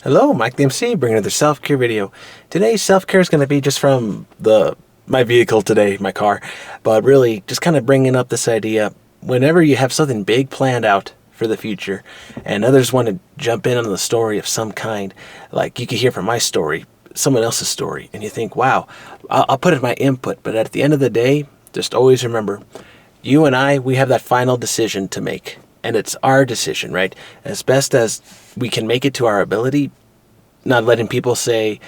Hello, Mike the MC, bringing another self-care video. Today's self-care is going to be just from my vehicle today, my car, but really just kind of bringing up this idea. Whenever you have something big planned out for the future and others want to jump in on the story of some kind, like you could hear from my story, someone else's story, and you think, wow, I'll put in my input, but at the end of the day, just always remember, you and I, we have that final decision to make. And it's our decision, right? As best as we can make it to our ability, not letting people say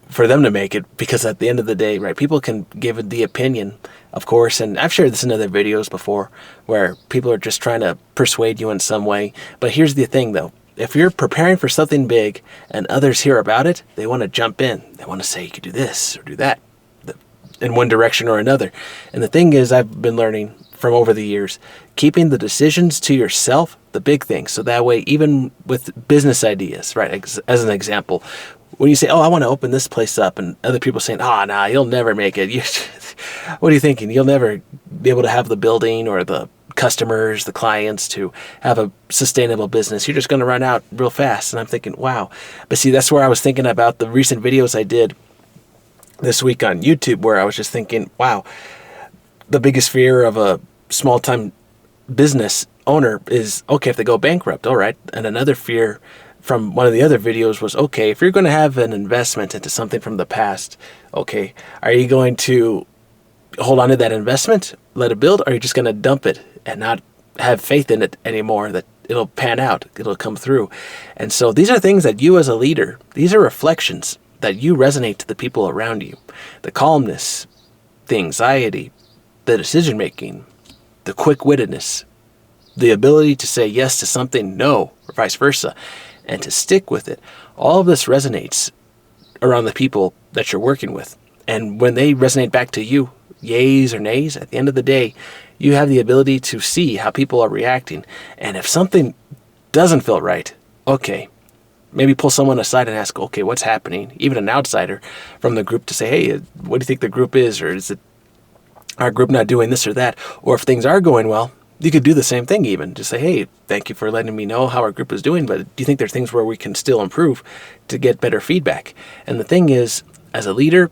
for them to make it, because at the end of the day, right, people can give it the opinion, of course, and I've shared this in other videos before, where people are just trying to persuade you in some way. But here's the thing, though. If you're preparing for something big and others hear about it, they want to jump in. They want to say, you could do this or do that in one direction or another. And the thing is, I've been learning from over the years, keeping the decisions to yourself, the big thing. So that way, even with business ideas, right, as an example, when you say, oh, I want to open this place up, and other people saying, nah, you'll never make it. What are you thinking? You'll never be able to have the building or the customers, the clients to have a sustainable business. You're just going to run out real fast. And I'm thinking, wow. But see, that's where I was thinking about the recent videos I did this week on YouTube, where I was just thinking, wow, the biggest fear of a small-time business owner is, okay, if they go bankrupt, all right. And another fear from one of the other videos was, okay, if you're going to have an investment into something from the past, okay, are you going to hold on to that investment, let it build, or are you just going to dump it and not have faith in it anymore that it'll pan out, it'll come through? And so these are things that you as a leader, these are reflections that you resonate to the people around you. The calmness, the anxiety, the decision-making, the quick-wittedness, the ability to say yes to something, no, or vice versa, and to stick with it. All of this resonates around the people that you're working with. And when they resonate back to you, yays or nays, at the end of the day, you have the ability to see how people are reacting. And if something doesn't feel right, okay, maybe pull someone aside and ask, okay, what's happening? Even an outsider from the group to say, hey, what do you think the group is? Or is it our group not doing this or that? Or if things are going well, you could do the same thing even. Just say, hey, thank you for letting me know how our group is doing, but do you think there are things where we can still improve to get better feedback? And the thing is, as a leader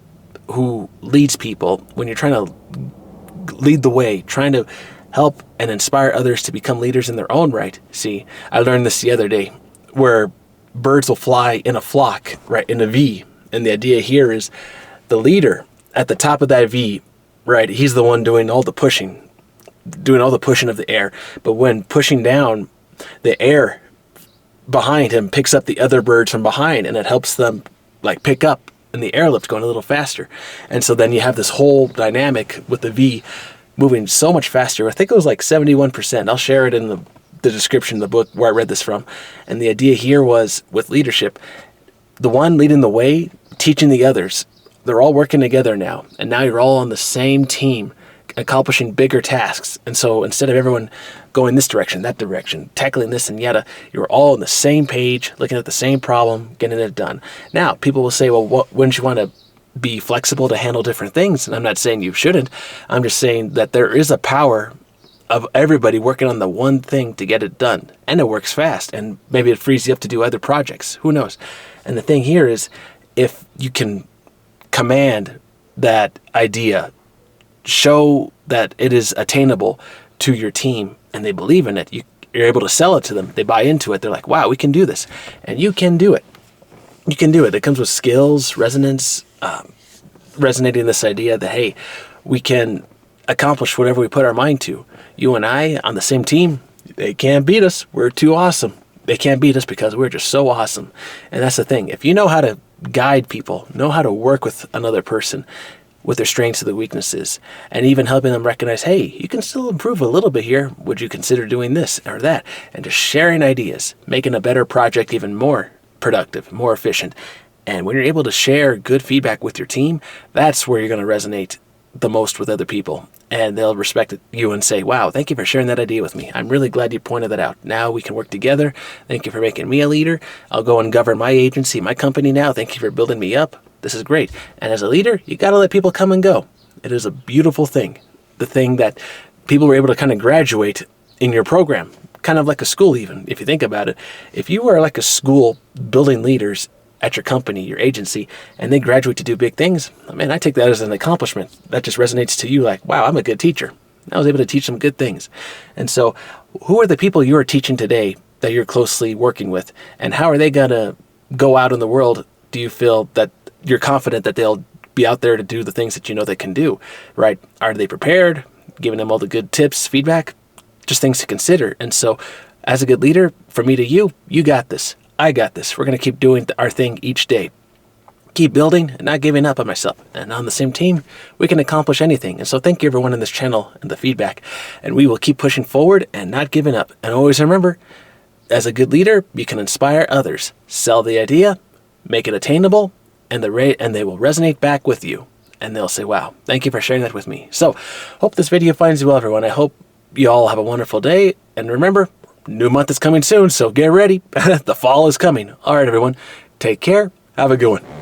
who leads people, when you're trying to lead the way, trying to help and inspire others to become leaders in their own right. See, I learned this the other day, where birds will fly in a flock, right, in a V. And the idea here is the leader at the top of that V, right, he's the one doing all the pushing of the air. But when pushing down, the air behind him picks up the other birds from behind, and it helps them like pick up, and the airlift going a little faster. And so then you have this whole dynamic with the V moving so much faster. I think it was like 71%. I'll share it in the description of the book where I read this from. And the idea here was, with leadership, the one leading the way, teaching the others. They're all working together now. And now you're all on the same team, accomplishing bigger tasks. And so instead of everyone going this direction, that direction, tackling this and yada, you're all on the same page, looking at the same problem, getting it done. Now, people will say, well, wouldn't you want to be flexible to handle different things? And I'm not saying you shouldn't. I'm just saying that there is a power of everybody working on the one thing to get it done. And it works fast. And maybe it frees you up to do other projects. Who knows? And the thing here is, if you can command that idea, show that it is attainable to your team, and they believe in it, you're able to sell it to them. They buy into it. They're like, wow, we can do this. And you can do it. You can do it. It comes with skills, resonance, resonating this idea that, hey, we can accomplish whatever we put our mind to. You and I on the same team, they can't beat us. We're too awesome. They can't beat us because we're just so awesome. And that's the thing. If you know how to guide people, know how to work with another person, with their strengths and their weaknesses, and even helping them recognize, hey, you can still improve a little bit here. Would you consider doing this or that? And just sharing ideas, making a better project even more productive, more efficient. And when you're able to share good feedback with your team, that's where you're going to resonate the most with other people. And they'll respect you and say, wow, thank you for sharing that idea with me. I'm really glad you pointed that out. Now we can work together. Thank you for making me a leader. I'll go and govern my agency, my company now. Thank you for building me up. This is great. And as a leader, you got to let people come and go. It is a beautiful thing. The thing that people were able to kind of graduate in your program, kind of like a school even, if you think about it. If you were like a school building leaders at your company, your agency, and they graduate to do big things, man, I take that as an accomplishment. That just resonates to you like, wow, I'm a good teacher. I was able to teach them good things. And so who are the people you are teaching today that you're closely working with? And how are they going to go out in the world? Do you feel that you're confident that they'll be out there to do the things that you know they can do, right? Are they prepared? Giving them all the good tips, feedback, just things to consider. And so as a good leader, from me to you, you got this. I got this. We're going to keep doing our thing each day. Keep building and not giving up on myself. And on the same team, we can accomplish anything. And so thank you everyone in this channel and the feedback. And we will keep pushing forward and not giving up. And always remember, as a good leader, you can inspire others. Sell the idea, make it attainable, and they will resonate back with you. And they'll say, wow, thank you for sharing that with me. So hope this video finds you well, everyone. I hope you all have a wonderful day. And remember, new month is coming soon, so get ready. The fall is coming. All right, everyone. Take care. Have a good one.